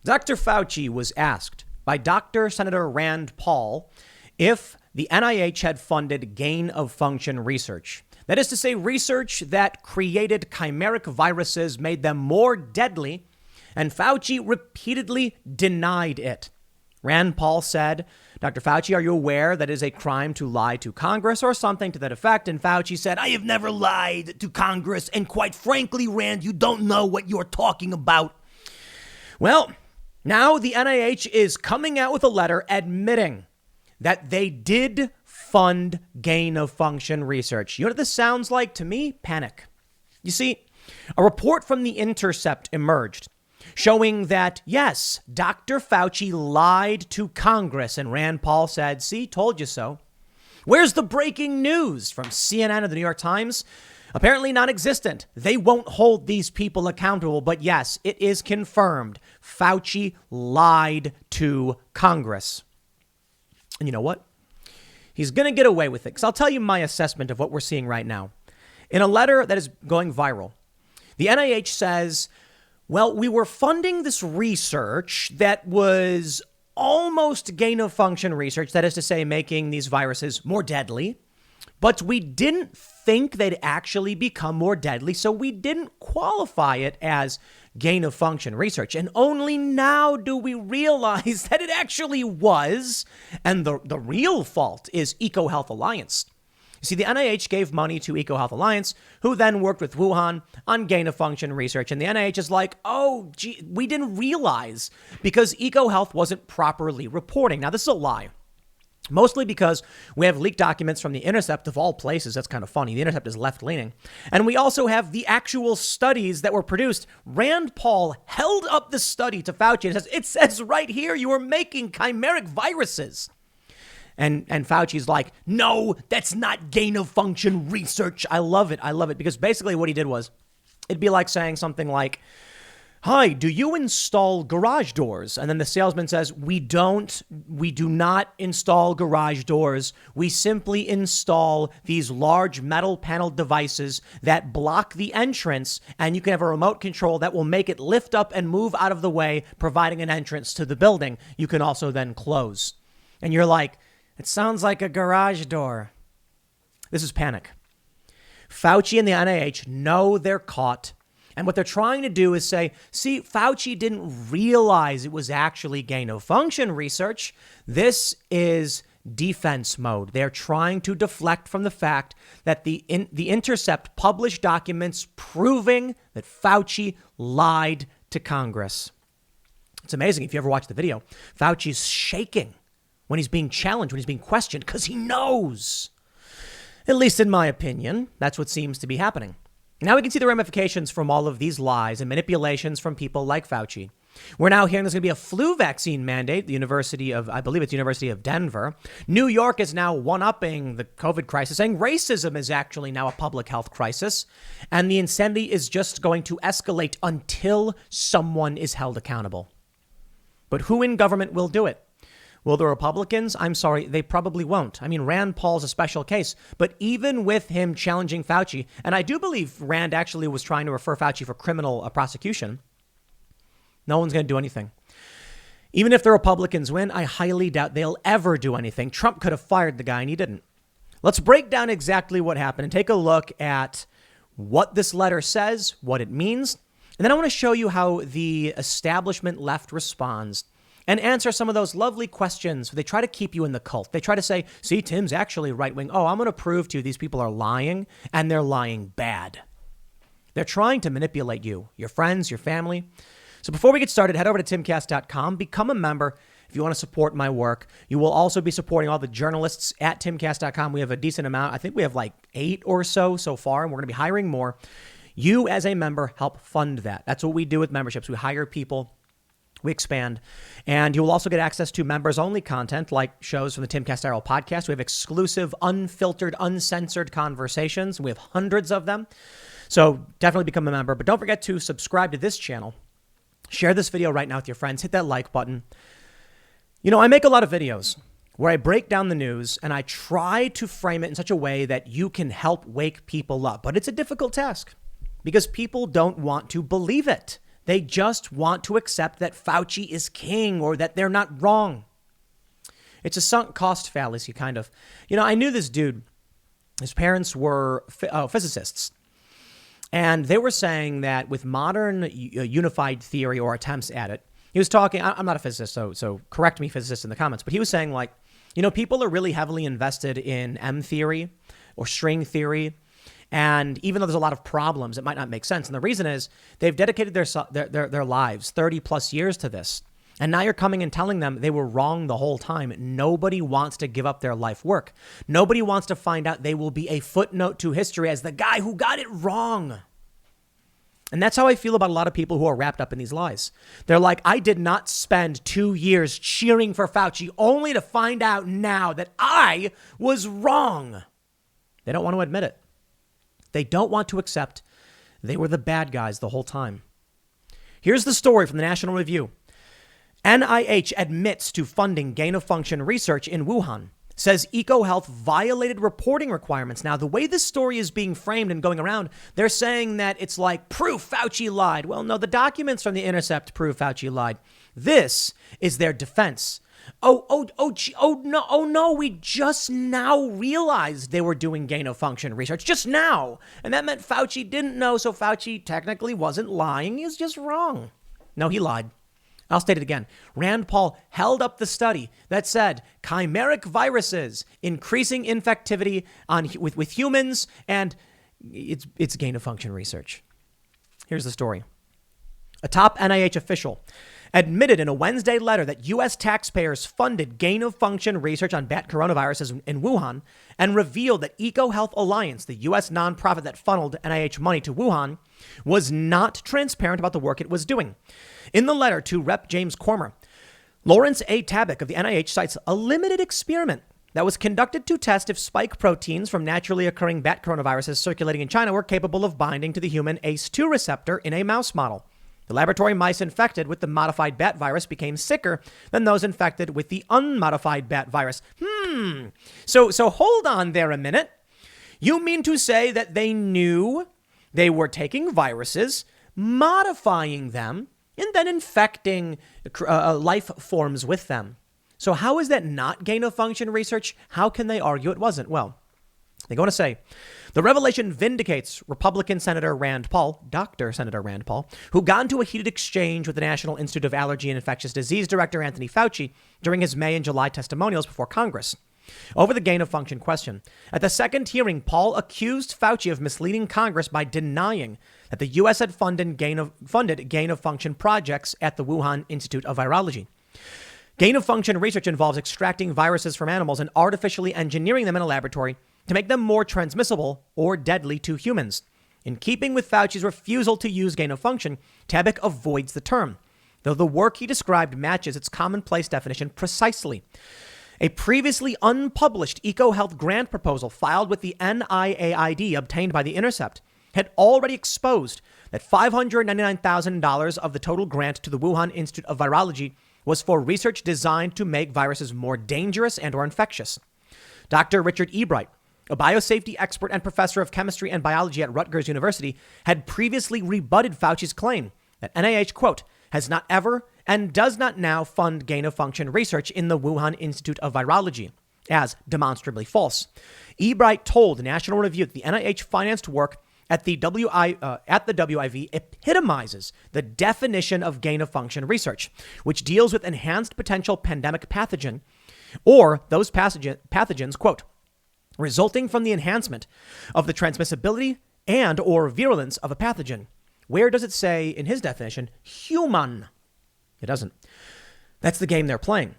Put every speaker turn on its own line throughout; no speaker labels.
Dr. Fauci was asked by Dr. Senator Rand Paul if the NIH had funded gain-of-function research. That is to say, research that created chimeric viruses, made them more deadly, and Fauci repeatedly denied it. Rand Paul said, Dr. Fauci, are you aware that it is a crime to lie to Congress or something to that effect? And Fauci said, I have never lied to Congress. And quite frankly, Rand, you don't know what you're talking about. Well, now the NIH is coming out with a letter admitting that they did fund gain-of-function research. You know what this sounds like to me? Panic. You see, a report from the Intercept emerged showing that, yes, Dr. Fauci lied to Congress. And Rand Paul said, see, told you so. Where's the breaking news from CNN or the New York Times? Apparently non-existent. They won't hold these people accountable. But yes, it is confirmed. Fauci lied to Congress. And you know what? He's going to get away with it. Because I'll tell you my assessment of what we're seeing right now. In a letter that is going viral, the NIH says, well, we were funding this research that was almost gain-of-function research. That is to say, making these viruses more deadly. But we didn't think they'd actually become more deadly, so we didn't qualify it as gain-of-function research. And only now do we realize that it actually was. And the real fault is EcoHealth Alliance. You see, the NIH gave money to EcoHealth Alliance, who then worked with Wuhan on gain-of-function research. And the NIH is like, oh, gee, we didn't realize because EcoHealth wasn't properly reporting. Now, this is a lie. Mostly because we have leaked documents from the Intercept of all places. That's kind of funny. The Intercept is left-leaning. And we also have the actual studies that were produced. Rand Paul held up the study to Fauci and says, it says right here you are making chimeric viruses. And Fauci's like, no, that's not gain-of-function research. I love it. I love it. Because basically what he did was, it'd be like saying something like, hi, do you install garage doors? And then the salesman says, we do not install garage doors. We simply install these large metal panel devices that block the entrance, and you can have a remote control that will make it lift up and move out of the way, providing an entrance to the building. You can also then close. And you're like, it sounds like a garage door. This is panic. Fauci and the NIH know they're caught. And what they're trying to do is say, see, Fauci didn't realize it was actually gain-of-function research. This is defense mode. They're trying to deflect from the fact that the Intercept published documents proving that Fauci lied to Congress. It's amazing if you ever watch the video. Fauci's shaking when he's being challenged, when he's being questioned, because he knows. At least in my opinion, that's what seems to be happening. Now we can see the ramifications from all of these lies and manipulations from people like Fauci. We're now hearing there's going to be a flu vaccine mandate, I believe it's the University of Denver. New York is now one-upping the COVID crisis, saying racism is actually now a public health crisis. And the insanity is just going to escalate until someone is held accountable. But who in government will do it? Will the Republicans? I'm sorry, they probably won't. I mean, Rand Paul's a special case. But even with him challenging Fauci, and I do believe Rand actually was trying to refer Fauci for criminal prosecution, no one's going to do anything. Even if the Republicans win, I highly doubt they'll ever do anything. Trump could have fired the guy and he didn't. Let's break down exactly what happened and take a look at what this letter says, what it means. And then I want to show you how the establishment left responds and answer some of those lovely questions. They try to keep you in the cult. They try to say, see, Tim's actually right wing. Oh, I'm going to prove to you these people are lying, and they're lying bad. They're trying to manipulate you, your friends, your family. So before we get started, head over to timcast.com, become a member if you want to support my work. You will also be supporting all the journalists at timcast.com. We have a decent amount. I think we have like 8 or so far, and we're going to be hiring more. You as a member help fund that. That's what we do with memberships. We hire people. We expand, and you will also get access to members-only content like shows from the Timcast IRL podcast. We have exclusive, unfiltered, uncensored conversations. We have hundreds of them, so definitely become a member. But don't forget to subscribe to this channel. Share this video right now with your friends. Hit that like button. You know, I make a lot of videos where I break down the news, and I try to frame it in such a way that you can help wake people up. But it's a difficult task because people don't want to believe it. They just want to accept that Fauci is king or that they're not wrong. It's a sunk cost fallacy, kind of. I knew this dude. His parents were physicists. And they were saying that with modern unified theory or attempts at it, he was talking, I'm not a physicist, so correct me, physicists, in the comments, but he was saying, like, people are really heavily invested in M theory or string theory. And even though there's a lot of problems, it might not make sense. And the reason is they've dedicated their lives 30 plus years to this. And now you're coming and telling them they were wrong the whole time. Nobody wants to give up their life work. Nobody wants to find out they will be a footnote to history as the guy who got it wrong. And that's how I feel about a lot of people who are wrapped up in these lies. They're like, I did not spend 2 years cheering for Fauci only to find out now that I was wrong. They don't want to admit it. They don't want to accept they were the bad guys the whole time. Here's the story from the National Review. NIH admits to funding gain-of-function research in Wuhan, says EcoHealth violated reporting requirements. Now, the way this story is being framed and going around, they're saying that it's like proof Fauci lied. Well, no, the documents from the Intercept prove Fauci lied. This is their defense. No, we just now realized they were doing gain-of-function research, just now. And that meant Fauci didn't know, so Fauci technically wasn't lying. He was just wrong. No, he lied. I'll state it again. Rand Paul held up the study that said chimeric viruses increasing infectivity with humans, and it's gain-of-function research. Here's the story. A top NIH official admitted in a Wednesday letter that U.S. taxpayers funded gain-of-function research on bat coronaviruses in Wuhan and revealed that EcoHealth Alliance, the U.S. nonprofit that funneled NIH money to Wuhan, was not transparent about the work it was doing. In the letter to Rep. James Cormer, Lawrence A. Tabak of the NIH cites a limited experiment that was conducted to test if spike proteins from naturally occurring bat coronaviruses circulating in China were capable of binding to the human ACE2 receptor in a mouse model. The laboratory mice infected with the modified bat virus became sicker than those infected with the unmodified bat virus. So hold on there a minute. You mean to say that they knew they were taking viruses, modifying them, and then infecting life forms with them? So how is that not gain-of-function research? How can they argue it wasn't? Well, they go on to say, the revelation vindicates Republican Senator Rand Paul, Dr. Senator Rand Paul, who got into a heated exchange with the National Institute of Allergy and Infectious Disease Director Anthony Fauci during his May and July testimonials before Congress over the gain-of-function question. At the second hearing, Paul accused Fauci of misleading Congress by denying that the U.S. had funded gain-of-function projects at the Wuhan Institute of Virology. Gain-of-function research involves extracting viruses from animals and artificially engineering them in a laboratory to make them more transmissible or deadly to humans. In keeping with Fauci's refusal to use gain-of-function, Tabak avoids the term, though the work he described matches its commonplace definition precisely. A previously unpublished EcoHealth grant proposal filed with the NIAID obtained by The Intercept had already exposed that $599,000 of the total grant to the Wuhan Institute of Virology was for research designed to make viruses more dangerous and or infectious. Dr. Richard Ebright, a biosafety expert and professor of chemistry and biology at Rutgers University, had previously rebutted Fauci's claim that NIH, quote, has not ever and does not now fund gain-of-function research in the Wuhan Institute of Virology as demonstrably false. Ebright told the National Review that the NIH-financed work at the WIV epitomizes the definition of gain-of-function research, which deals with enhanced potential pandemic pathogen or those pathogens, quote, resulting from the enhancement of the transmissibility and or virulence of a pathogen. Where does it say in his definition, human? It doesn't. That's the game they're playing.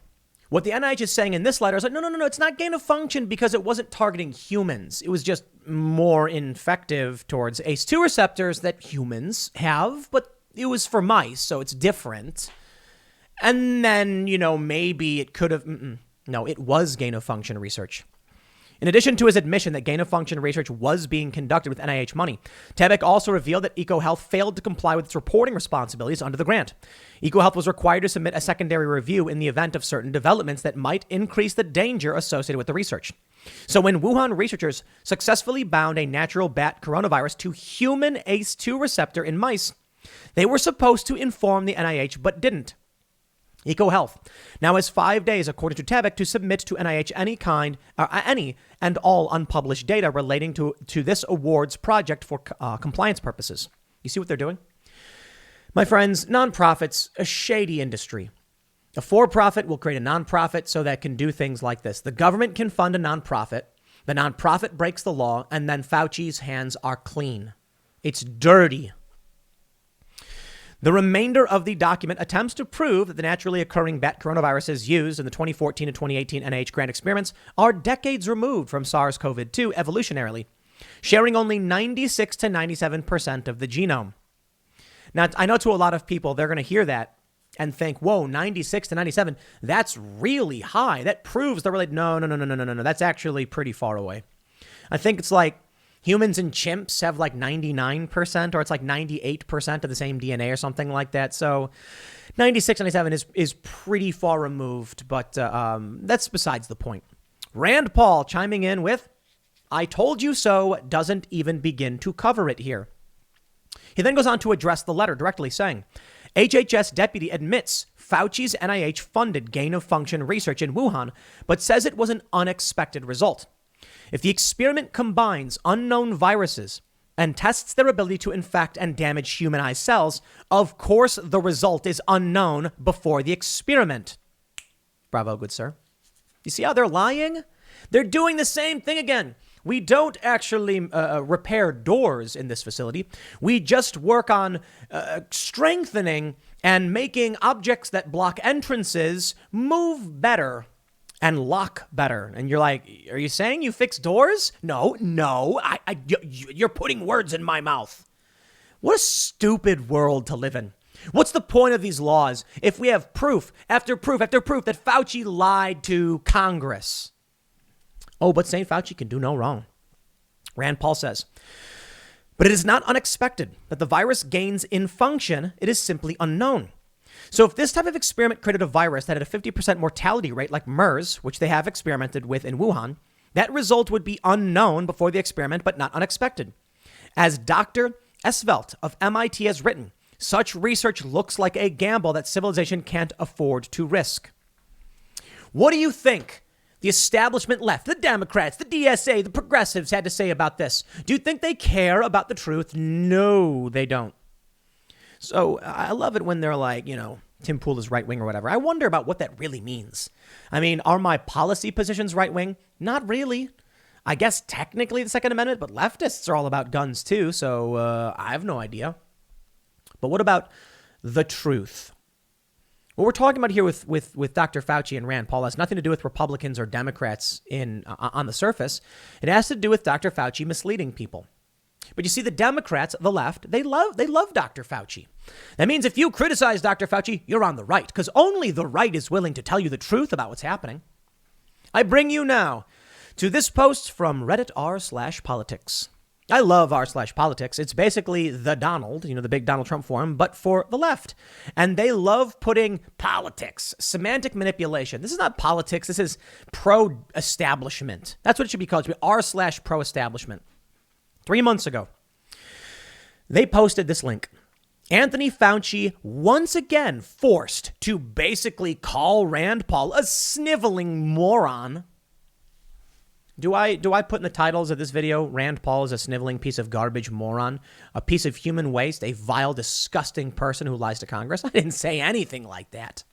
What the NIH is saying in this letter is like, no, it's not gain of function because it wasn't targeting humans. It was just more infective towards ACE2 receptors that humans have, but it was for mice, so it's different. And then, maybe it could have, no, it was gain of function research. In addition to his admission that gain-of-function research was being conducted with NIH money, Tabak also revealed that EcoHealth failed to comply with its reporting responsibilities under the grant. EcoHealth was required to submit a secondary review in the event of certain developments that might increase the danger associated with the research. So when Wuhan researchers successfully bound a natural bat coronavirus to human ACE2 receptor in mice, They were supposed to inform the NIH, but didn't. EcoHealth now has 5 days, according to Tabak, to submit to NIH any and all unpublished data relating to this awards project for compliance purposes. You see what they're doing? My friends, nonprofits, a shady industry. A for-profit will create a nonprofit so that it can do things like this. The government can fund a nonprofit. The nonprofit breaks the law, and then Fauci's hands are clean. It's dirty. The remainder of the document attempts to prove that the naturally occurring bat coronaviruses used in the 2014 and 2018 NIH grant experiments are decades removed from SARS-CoV-2 evolutionarily, sharing only 96 to 97% of the genome. Now, I know to a lot of people, they're going to hear that and think, whoa, 96 to 97, that's really high. That proves they're related. No. That's actually pretty far away. I think it's like humans and chimps have like 99%, or it's like 98% of the same DNA or something like that. So 96, 97 is pretty far removed, but that's besides the point. Rand Paul chiming in with, "I told you so," doesn't even begin to cover it here. He then goes on to address the letter directly, saying, HHS deputy admits Fauci's NIH-funded gain-of-function research in Wuhan, but says it was an unexpected result. If the experiment combines unknown viruses and tests their ability to infect and damage humanized cells, of course the result is unknown before the experiment. Bravo, good sir. You see how they're lying? They're doing the same thing again. We don't actually repair doors in this facility. We just work on strengthening and making objects that block entrances move better and lock better. And you're like, are you saying you fix doors? No. You're putting words in my mouth. What a stupid world to live in. What's the point of these laws if we have proof after proof after proof that Fauci lied to Congress? Oh, but St. Fauci can do no wrong. Rand Paul says, but it is not unexpected that the virus gains in function. It is simply unknown. So if this type of experiment created a virus that had a 50% mortality rate like MERS, which they have experimented with in Wuhan, that result would be unknown before the experiment, but not unexpected. As Dr. Esvelt of MIT has written, such research looks like a gamble that civilization can't afford to risk. What do you think the establishment left, the Democrats, the DSA, the progressives had to say about this? Do you think they care about the truth? No, they don't. So I love it when they're like, Tim Pool is right wing or whatever. I wonder about what that really means. I mean, are my policy positions right wing? Not really. I guess technically the Second Amendment, but leftists are all about guns too. So I have no idea. But what about the truth? What we're talking about here with Dr. Fauci and Rand Paul has nothing to do with Republicans or Democrats on the surface. It has to do with Dr. Fauci misleading people. But you see, the Democrats, the left, they love Dr. Fauci. That means if you criticize Dr. Fauci, you're on the right, because only the right is willing to tell you the truth about what's happening. I bring you now to this post from Reddit r/politics. I love r/politics. It's basically the Donald, the big Donald Trump forum, but for the left. And they love putting politics, semantic manipulation. This is not politics. This is pro-establishment. That's what it should be called. It should be r/pro-establishment. 3 months ago, they posted this link. Anthony Fauci once again forced to basically call Rand Paul a sniveling moron. Do I put in the titles of this video, Rand Paul is a sniveling piece of garbage moron, a piece of human waste, a vile, disgusting person who lies to Congress? I didn't say anything like that.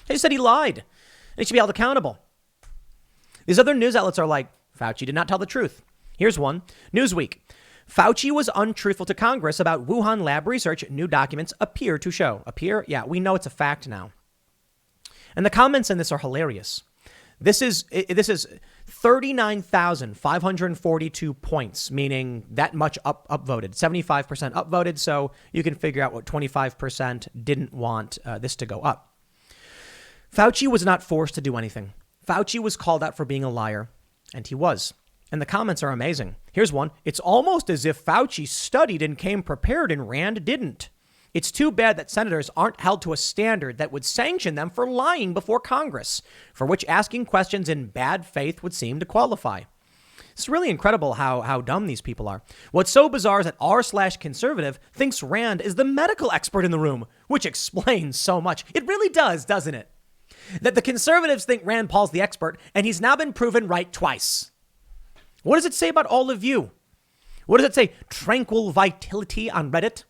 I just said he lied. And he should be held accountable. These other news outlets are like, Fauci did not tell the truth. Here's one. Newsweek. Fauci was untruthful to Congress about Wuhan lab research, new documents appear to show. Appear? Yeah, we know it's a fact now. And the comments in this are hilarious. This is 39,542 points, meaning that much upvoted, 75% upvoted. So you can figure out what 25% didn't want this to go up. Fauci was not forced to do anything. Fauci was called out for being a liar, and he was. And the comments are amazing. Here's one. It's almost as if Fauci studied and came prepared and Rand didn't. It's too bad that senators aren't held to a standard that would sanction them for lying before Congress, for which asking questions in bad faith would seem to qualify. It's really incredible how dumb these people are. What's so bizarre is that r/conservative thinks Rand is the medical expert in the room, which explains so much. It really does, doesn't it? That the conservatives think Rand Paul's the expert, and he's now been proven right twice. What does it say about all of you? What does it say? Tranquil vitality on Reddit?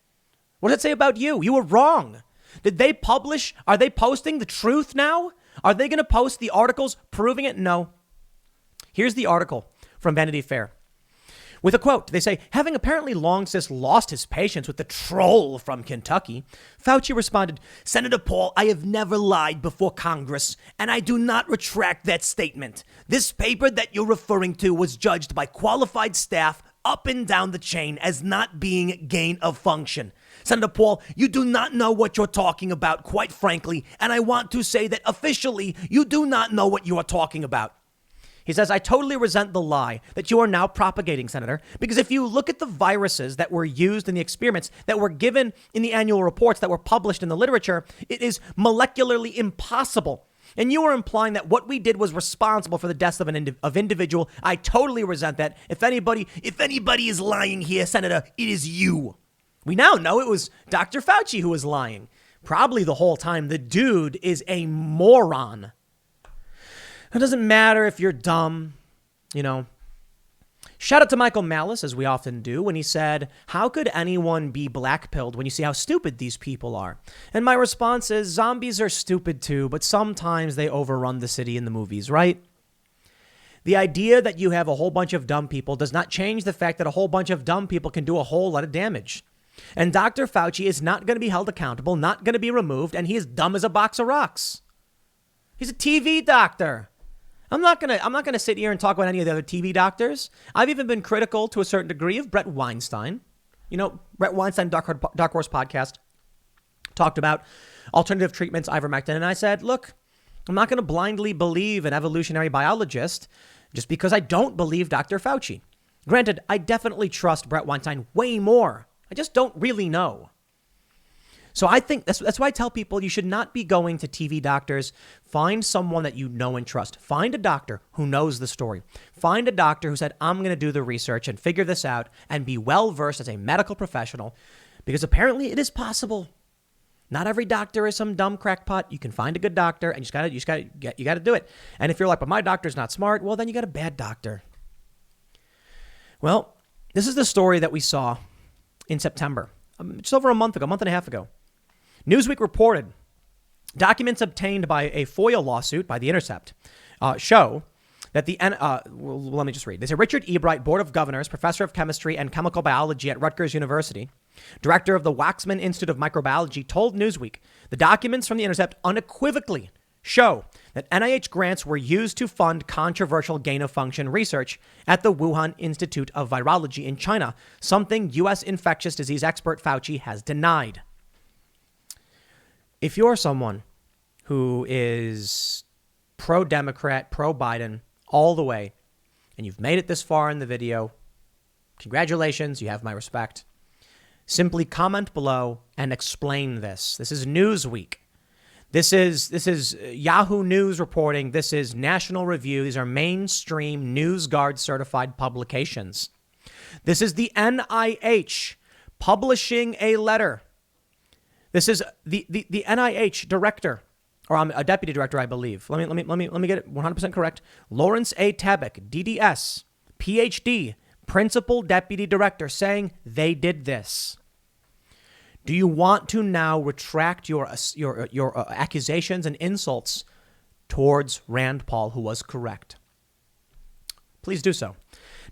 What does it say about you? You were wrong. Did they publish? Are they posting the truth now? Are they going to post the articles proving it? No. Here's the article from Vanity Fair. With a quote, they say, having apparently long since lost his patience with the troll from Kentucky, Fauci responded, Senator Paul, I have never lied before Congress, and I do not retract that statement. This paper that you're referring to was judged by qualified staff up and down the chain as not being gain of function. Senator Paul, you do not know what you're talking about, quite frankly, and I want to say that officially, you do not know what you are talking about. He says, I totally resent the lie that you are now propagating, Senator, because if you look at the viruses that were used in the experiments that were given in the annual reports that were published in the literature, it is molecularly impossible. And you are implying that what we did was responsible for the deaths of an individual. I totally resent that. If anybody is lying here, Senator, it is you. We now know it was Dr. Fauci who was lying. Probably the whole time. The dude is a moron. It doesn't matter if you're dumb, you know. Shout out to Michael Malice, as we often do, when he said, how could anyone be blackpilled when you see how stupid these people are? And my response is, zombies are stupid too, but sometimes they overrun the city in the movies, right? The idea that you have a whole bunch of dumb people does not change the fact that a whole bunch of dumb people can do a whole lot of damage. And Dr. Fauci is not going to be held accountable, not going to be removed, and he is dumb as a box of rocks. He's a TV doctor. I'm not gonna sit here and talk about any of the other TV doctors. I've even been critical to a certain degree of Brett Weinstein. You know, Brett Weinstein, Dark Horse podcast, talked about alternative treatments, ivermectin, and I said, look, I'm not going to blindly believe an evolutionary biologist just because I don't believe Dr. Fauci. Granted, I definitely trust Brett Weinstein way more. I just don't really know. So I think that's why I tell people you should not be going to TV doctors. Find someone that you know and trust. Find a doctor who knows the story. Find a doctor who said, I'm going to do the research and figure this out and be well-versed as a medical professional, because apparently it is possible. Not every doctor is some dumb crackpot. You can find a good doctor and you got to do it. And if you're like, but my doctor's not smart, well, then you got a bad doctor. Well, this is the story that we saw in September, just over a month and a half ago. Newsweek reported documents obtained by a FOIA lawsuit by the Intercept show that let me just read. They say Richard Ebright, Board of Governors, Professor of Chemistry and Chemical Biology at Rutgers University, Director of the Waxman Institute of Microbiology, told Newsweek the documents from the Intercept unequivocally show that NIH grants were used to fund controversial gain-of-function research at the Wuhan Institute of Virology in China, something U.S. infectious disease expert Fauci has denied. If you're someone who is pro-Democrat, pro-Biden all the way, and you've made it this far in the video, congratulations, you have my respect. Simply comment below and explain this. This is Newsweek. This is Yahoo News reporting. This is National Review. These are mainstream NewsGuard certified publications. This is the NIH publishing a letter. This is the NIH director, or I'm a deputy director, I believe. Let me get it 100% correct. Lawrence A. Tabak, DDS, PhD, principal deputy director, saying they did this. Do you want to now retract your accusations and insults towards Rand Paul, who was correct? Please do so.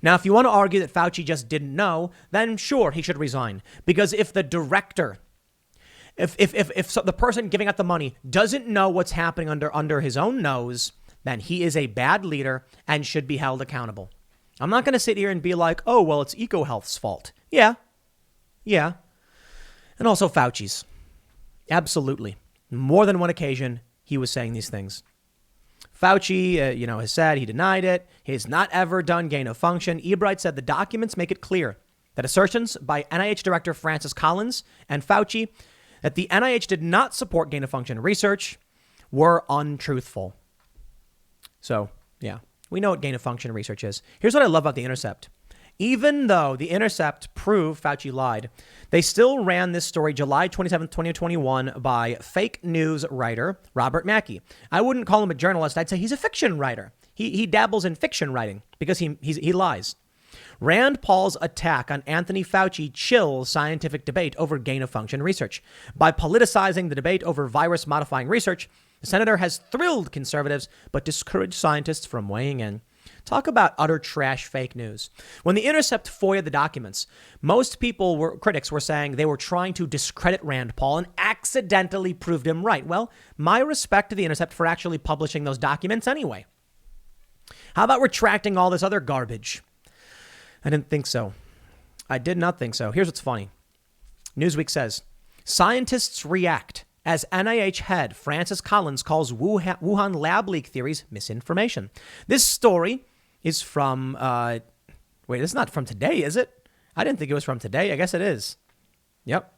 Now, if you want to argue that Fauci just didn't know, then sure, he should resign. Because if the director, if the person giving out the money doesn't know what's happening under his own nose, then he is a bad leader and should be held accountable. I'm not going to sit here and be like, oh, well, it's EcoHealth's fault. Yeah. And also Fauci's. Absolutely. More than one occasion, he was saying these things. Fauci, has said he denied it. He has not ever done gain of function. Ebright said the documents make it clear that assertions by NIH Director Francis Collins and Fauci that the NIH did not support gain of function research were untruthful. So, yeah, We know what gain of function research is. Here's what I love about the Intercept. Even though the Intercept proved Fauci lied, they still ran this story July 27th, 2021 by fake news writer Robert Mackey. I wouldn't call him a journalist. I'd say he's a fiction writer. He dabbles in fiction writing because he lies. Rand Paul's attack on Anthony Fauci chills scientific debate over gain-of-function research. By politicizing the debate over virus-modifying research, the senator has thrilled conservatives but discouraged scientists from weighing in. Talk about utter trash fake news. When the Intercept FOIA'd the documents, most critics were saying they were trying to discredit Rand Paul and accidentally proved him right. Well, my respect to the Intercept for actually publishing those documents anyway. How about retracting all this other garbage? I didn't think so. I did not think so. Here's what's funny. Newsweek says, scientists react as NIH head Francis Collins calls Wuhan lab leak theories misinformation. This story is from, wait, this is not from today, is it? I didn't think it was from today. I guess it is. Yep.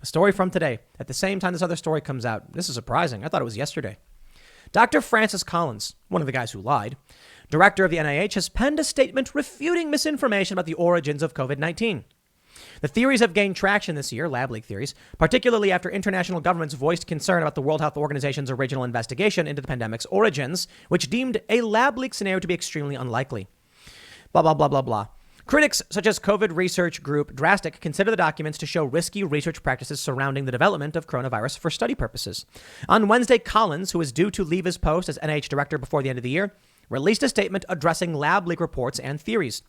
A story from today. At the same time this other story comes out. This is surprising. I thought it was yesterday. Dr. Francis Collins, one of the guys who lied, director of the NIH, has penned a statement refuting misinformation about the origins of COVID-19. The theories have gained traction this year, lab leak theories, particularly after international governments voiced concern about the World Health Organization's original investigation into the pandemic's origins, which deemed a lab leak scenario to be extremely unlikely. Blah, blah, blah, blah, blah. Critics such as COVID research group Drastic consider the documents to show risky research practices surrounding the development of coronavirus for study purposes. On Wednesday, Collins, who is due to leave his post as NIH director before the end of the year, released a statement addressing lab leak reports and theories.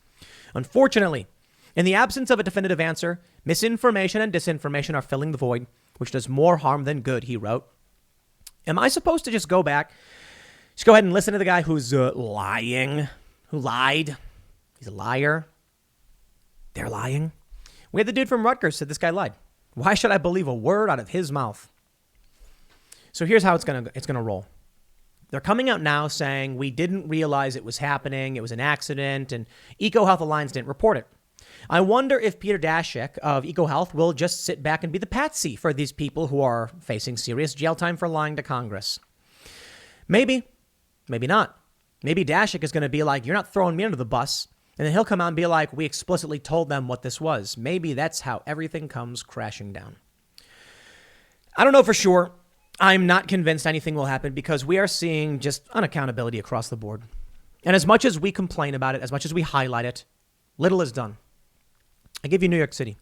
Unfortunately, in the absence of a definitive answer, misinformation and disinformation are filling the void, which does more harm than good, he wrote. Am I supposed to just go back, just go ahead and listen to the guy who's lying, who lied? He's a liar. They're lying. We had the dude from Rutgers said this guy lied. Why should I believe a word out of his mouth? So here's how it's gonna roll. They're coming out now saying we didn't realize it was happening. It was an accident, and EcoHealth Alliance didn't report it. I wonder if Peter Daszak of EcoHealth will just sit back and be the patsy for these people who are facing serious jail time for lying to Congress. Maybe, maybe not. Maybe Daszak is going to be like, you're not throwing me under the bus. And then he'll come out and be like, we explicitly told them what this was. Maybe that's how everything comes crashing down. I don't know for sure. I'm not convinced anything will happen because we are seeing just unaccountability across the board. And as much as we complain about it, as much as we highlight it, little is done. I give you New York City.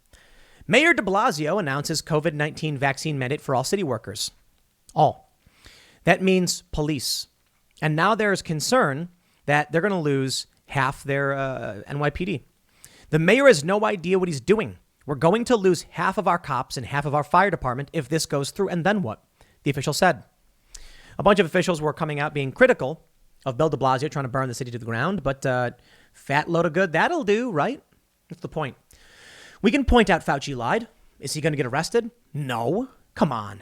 Mayor de Blasio announces COVID-19 vaccine mandate for all city workers. All. That means police. And now there is concern that they're going to lose half their NYPD. The mayor has no idea what he's doing. We're going to lose half of our cops and half of our fire department if this goes through. And then what? The official said. A bunch of officials were coming out being critical of Bill de Blasio trying to burn the city to the ground. But fat load of good, that'll do, right? That's the point. We can point out Fauci lied. Is he going to get arrested? No. Come on.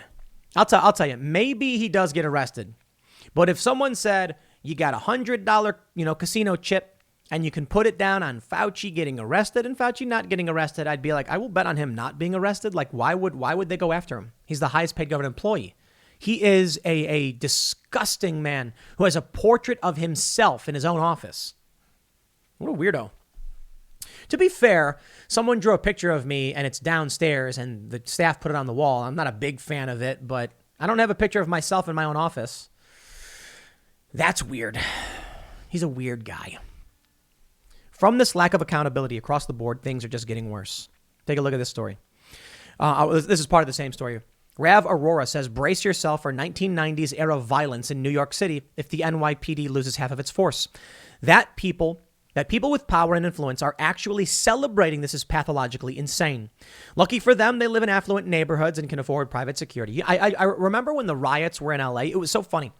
I'll tell you, maybe he does get arrested. But if someone said you got $100, casino chip and you can put it down on Fauci getting arrested and Fauci not getting arrested, I'd be like, I will bet on him not being arrested. Like, why would they go after him? He's the highest paid government employee. He is a disgusting man who has a portrait of himself in his own office. What a weirdo. To be fair, someone drew a picture of me and it's downstairs and the staff put it on the wall. I'm not a big fan of it, but I don't have a picture of myself in my own office. That's weird. He's a weird guy. From this lack of accountability across the board, things are just getting worse. Take a look at this story. This is part of the same story. Rav Aurora says, brace yourself for 1990s era violence in New York City if the NYPD loses half of its force. That people with power and influence are actually celebrating this is pathologically insane. Lucky for them, they live in affluent neighborhoods and can afford private security. I remember when the riots were in LA, it was so funny.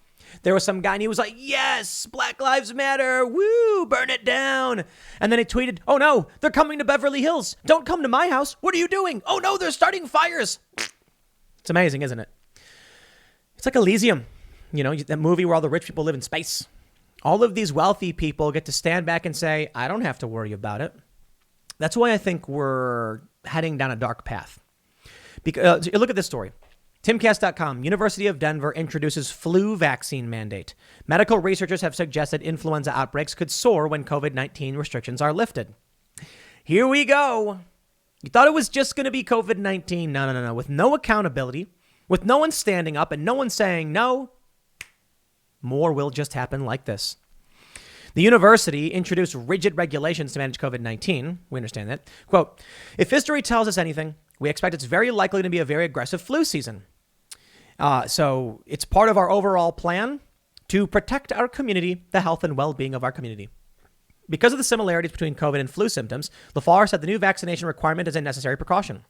There was some guy and he was like, yes, Black Lives Matter. Woo, burn it down. And then he tweeted, oh no, they're coming to Beverly Hills. Don't come to my house. What are you doing? Oh no, they're starting fires. It's amazing, isn't it? It's like Elysium, that movie where all the rich people live in space. All of these wealthy people get to stand back and say, I don't have to worry about it. That's why I think we're heading down a dark path. Because look at this story. Timcast.com, University of Denver introduces flu vaccine mandate. Medical researchers have suggested influenza outbreaks could soar when COVID-19 restrictions are lifted. Here we go. You thought it was just going to be COVID-19. No. With no accountability, with no one standing up and no one saying no, more will just happen like this. The university introduced rigid regulations to manage COVID-19. We understand that. Quote, if history tells us anything, we expect it's very likely to be a very aggressive flu season. So it's part of our overall plan to protect our community, the health and well-being of our community. Because of the similarities between COVID and flu symptoms, LaFar said the new vaccination requirement is a necessary precaution.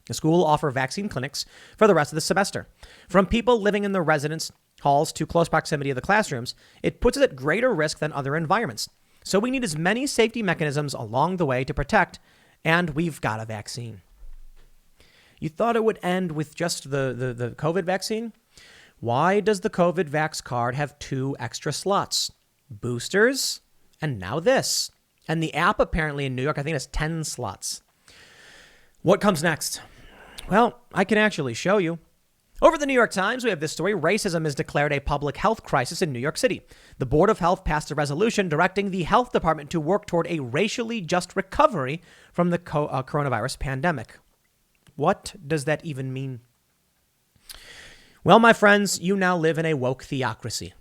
The school will offer vaccine clinics for the rest of the semester. From people living in the residence halls to close proximity of the classrooms, it puts us at greater risk than other environments. So we need as many safety mechanisms along the way to protect, and we've got a vaccine. You thought it would end with just the COVID vaccine? Why does the COVID Vax card have 2 extra slots? Boosters, and now this. And the app apparently in New York, I think, has 10 slots. What comes next? Well, I can actually show you. Over at the New York Times, we have this story. Racism is declared a public health crisis in New York City. The Board of Health passed a resolution directing the health department to work toward a racially just recovery from the coronavirus pandemic. What does that even mean? Well, my friends, you now live in a woke theocracy.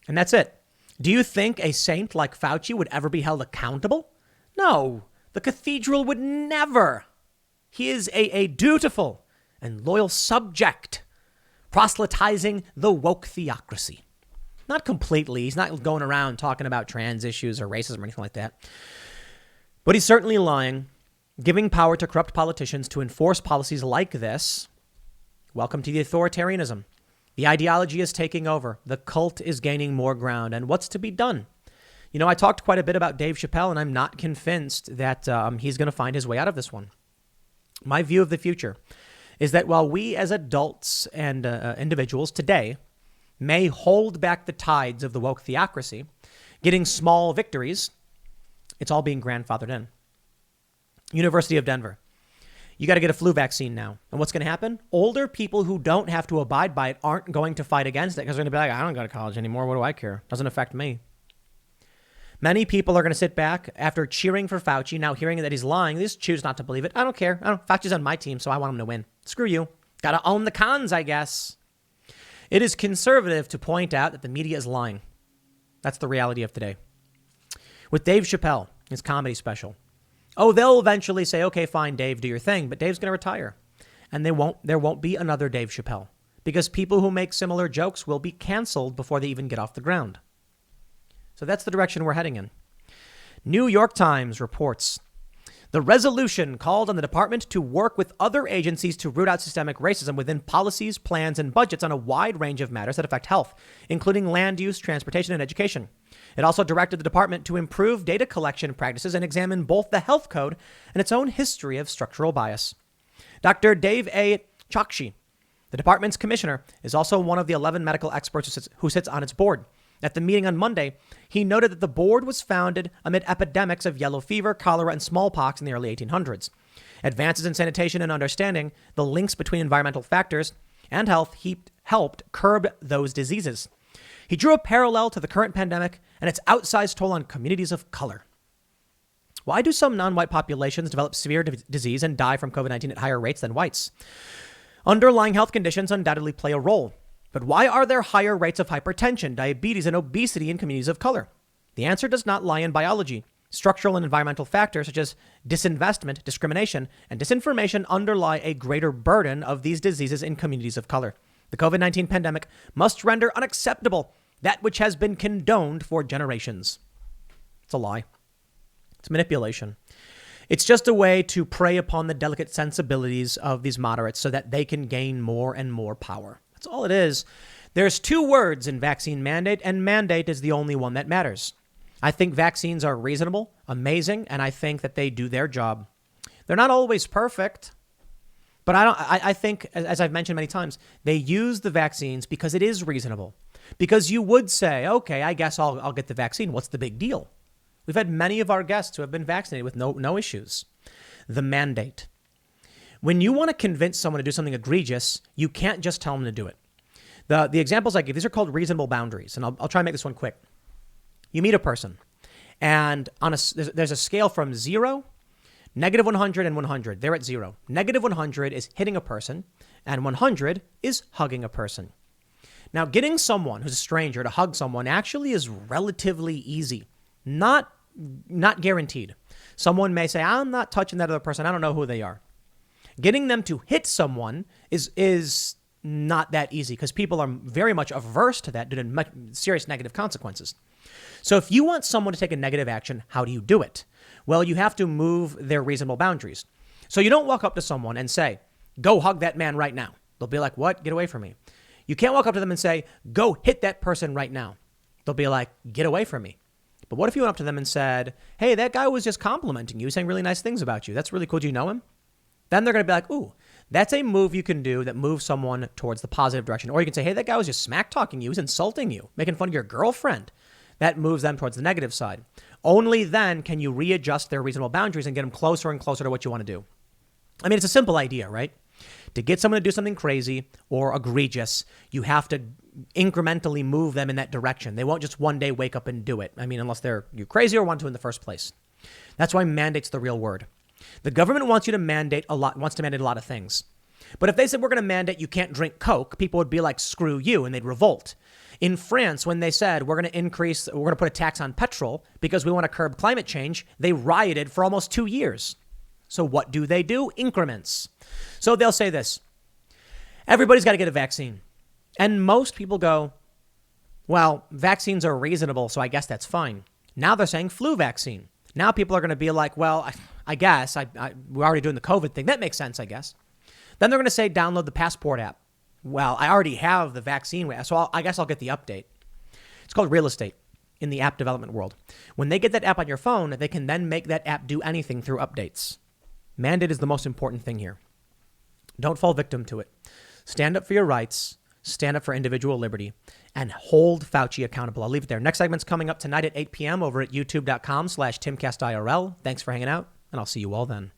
And that's it. Do you think a saint like Fauci would ever be held accountable? No, the cathedral would never. He is a dutiful and loyal subject, proselytizing the woke theocracy. Not completely. He's not going around talking about trans issues or racism or anything like that. But he's certainly lying, giving power to corrupt politicians to enforce policies like this. Welcome to the authoritarianism. The ideology is taking over. The cult is gaining more ground. And what's to be done? You know, I talked quite a bit about Dave Chappelle, and I'm not convinced that he's going to find his way out of this one. My view of the future is that while we as adults and individuals today may hold back the tides of the woke theocracy, getting small victories, it's all being grandfathered in. University of Denver. You got to get a flu vaccine now. And what's going to happen? Older people who don't have to abide by it aren't going to fight against it because they're going to be like, I don't go to college anymore. What do I care? Doesn't affect me. Many people are going to sit back after cheering for Fauci, now hearing that he's lying. They just choose not to believe it. I don't care. Fauci's on my team, so I want him to win. Screw you. Got to own the cons, I guess. It is conservative to point out that the media is lying. That's the reality of today. With Dave Chappelle, his comedy special. Oh, they'll eventually say, okay, fine, Dave, do your thing. But Dave's going to retire. And there won't be another Dave Chappelle. Because people who make similar jokes will be canceled before they even get off the ground. So that's the direction we're heading in. New York Times reports, the resolution called on the department to work with other agencies to root out systemic racism within policies, plans, and budgets on a wide range of matters that affect health, including land use, transportation, and education. It also directed the department to improve data collection practices and examine both the health code and its own history of structural bias. Dr. Dave A. Chokshi, the department's commissioner, is also one of the 11 medical experts who sits on its board. At the meeting on Monday, he noted that the board was founded amid epidemics of yellow fever, cholera, and smallpox in the early 1800s. Advances in sanitation and understanding the links between environmental factors and health helped curb those diseases. He drew a parallel to the current pandemic and its outsized toll on communities of color. Why do some non-white populations develop severe disease and die from COVID-19 at higher rates than whites? Underlying health conditions undoubtedly play a role. But why are there higher rates of hypertension, diabetes, and obesity in communities of color? The answer does not lie in biology. Structural and environmental factors such as disinvestment, discrimination, and disinformation underlie a greater burden of these diseases in communities of color. The COVID-19 pandemic must render unacceptable that which has been condoned for generations. It's a lie. It's manipulation. It's just a way to prey upon the delicate sensibilities of these moderates so that they can gain more and more power. That's all it is. There's 2 words in vaccine mandate, and mandate is the only one that matters. I think vaccines are reasonable, amazing, and I think that they do their job. They're not always perfect, but I think, as I've mentioned many times, they use the vaccines because it is reasonable. Because you would say, okay, I guess I'll get the vaccine. What's the big deal? We've had many of our guests who have been vaccinated with no issues. The mandate. When you want to convince someone to do something egregious, you can't just tell them to do it. The examples I give, these are called reasonable boundaries. And I'll try and make this one quick. You meet a person, and there's a scale from 0, -100, and 100. They're at 0. -100 is hitting a person, and 100 is hugging a person. Now, getting someone who's a stranger to hug someone actually is relatively easy. Not guaranteed. Someone may say, I'm not touching that other person. I don't know who they are. Getting them to hit someone is not that easy because people are very much averse to that due to serious negative consequences. So if you want someone to take a negative action, how do you do it? Well, you have to move their reasonable boundaries. So you don't walk up to someone and say, go hug that man right now. They'll be like, what? Get away from me. You can't walk up to them and say, go hit that person right now. They'll be like, get away from me. But what if you went up to them and said, hey, that guy was just complimenting you, saying really nice things about you. That's really cool. Do you know him? Then they're going to be like, ooh, that's a move you can do that moves someone towards the positive direction. Or you can say, hey, that guy was just smack talking you. He was insulting you, making fun of your girlfriend. That moves them towards the negative side. Only then can you readjust their reasonable boundaries and get them closer and closer to what you want to do. I mean, it's a simple idea, right? To get someone to do something crazy or egregious, you have to incrementally move them in that direction. They won't just one day wake up and do it. I mean, unless you're crazy or want to in the first place. That's why mandate's the real word. The government wants to mandate a lot of things. But if they said we're going to mandate you can't drink Coke, people would be like, screw you, and they'd revolt. In France, when they said we're going to put a tax on petrol because we want to curb climate change, they rioted for almost 2 years. So what do? Increments. So they'll say this: everybody's got to get a vaccine. And most people go, well, vaccines are reasonable, so I guess that's fine. Now they're saying flu vaccine. Now people are going to be like, well, I guess we're already doing the COVID thing. That makes sense, I guess. Then they're going to say download the Passport app. Well, I already have the vaccine, so I guess I'll get the update. It's called real estate in the app development world. When they get that app on your phone, they can then make that app do anything through updates. Mandate is the most important thing here. Don't fall victim to it. Stand up for your rights, stand up for individual liberty, and hold Fauci accountable. I'll leave it there. Next segment's coming up tonight at 8 p.m. over at youtube.com/TimCastIRL. Thanks for hanging out, and I'll see you all then.